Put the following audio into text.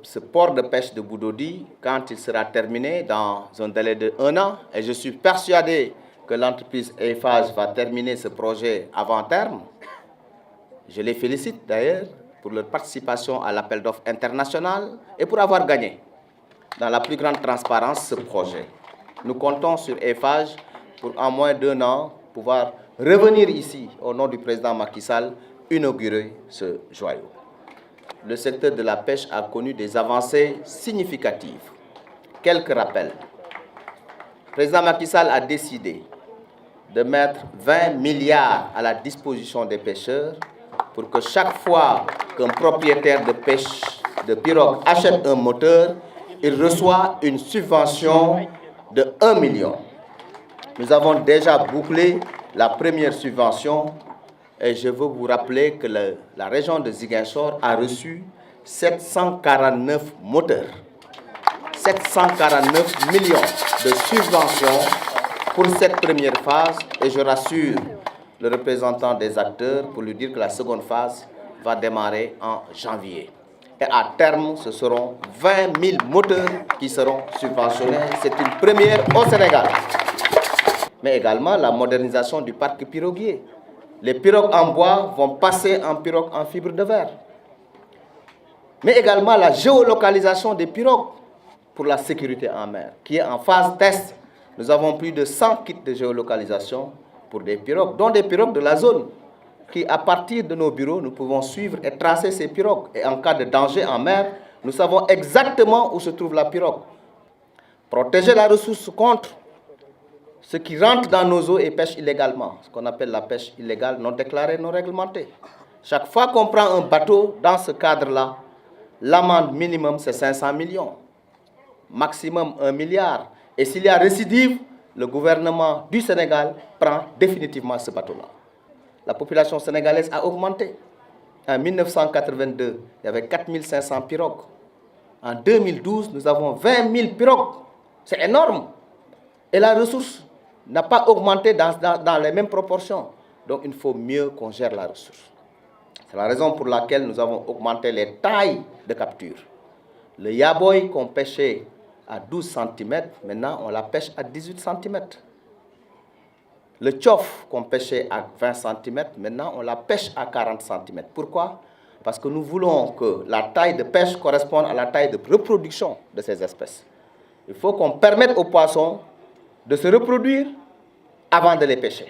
Ce port de pêche de Boudodi, quand il sera terminé dans un délai de 1 an, et je suis persuadé que l'entreprise Eiffage va terminer ce projet avant terme, je les félicite d'ailleurs pour leur participation à l'appel d'offres international et pour avoir gagné dans la plus grande transparence ce projet. Nous comptons sur Eiffage pour en moins d'1 an pouvoir revenir ici au nom du président Macky Sall inaugurer ce joyau. Le secteur de la pêche a connu des avancées significatives. Quelques rappels. Le président Macky Sall a décidé de mettre 20 milliards à la disposition des pêcheurs pour que chaque fois qu'un propriétaire de pêche de pirogue achète un moteur, il reçoit une subvention de 1 million. Nous avons déjà bouclé la première subvention et je veux vous rappeler que la région de Ziguinchor a reçu 749 moteurs, 749 millions de subventions pour cette première phase et je rassure le représentant des acteurs pour lui dire que la seconde phase va démarrer en janvier. Et à terme, ce seront 20 000 moteurs qui seront subventionnés. C'est une première au Sénégal. Mais également la modernisation du parc piroguier. Les pirogues en bois vont passer en pirogues en fibre de verre. Mais également la géolocalisation des pirogues pour la sécurité en mer, qui est en phase test. Nous avons plus de 100 kits de géolocalisation pour des pirogues, dont des pirogues de la zone, qui à partir de nos bureaux, nous pouvons suivre et tracer ces pirogues. Et en cas de danger en mer, nous savons exactement où se trouve la pirogue. Protéger la ressource contre ce qui rentre dans nos eaux et pêche illégalement, ce qu'on appelle la pêche illégale non déclarée, non réglementée. Chaque fois qu'on prend un bateau dans ce cadre-là, l'amende minimum c'est 500 millions, maximum 1 milliard. Et s'il y a récidive, le gouvernement du Sénégal prend définitivement ce bateau-là. La population sénégalaise a augmenté. En 1982, il y avait 4500 pirogues. En 2012, nous avons 20 000 pirogues. C'est énorme. Et la ressource n'a pas augmenté dans les mêmes proportions. Donc il faut mieux qu'on gère la ressource. C'est la raison pour laquelle nous avons augmenté les tailles de capture. Le yaboy qu'on pêchait à 12 cm, maintenant on la pêche à 18 cm. Le tchof qu'on pêchait à 20 cm, maintenant on la pêche à 40 cm. Pourquoi? Parce que nous voulons que la taille de pêche corresponde à la taille de reproduction de ces espèces. Il faut qu'on permette aux poissons de se reproduire avant de les pêcher.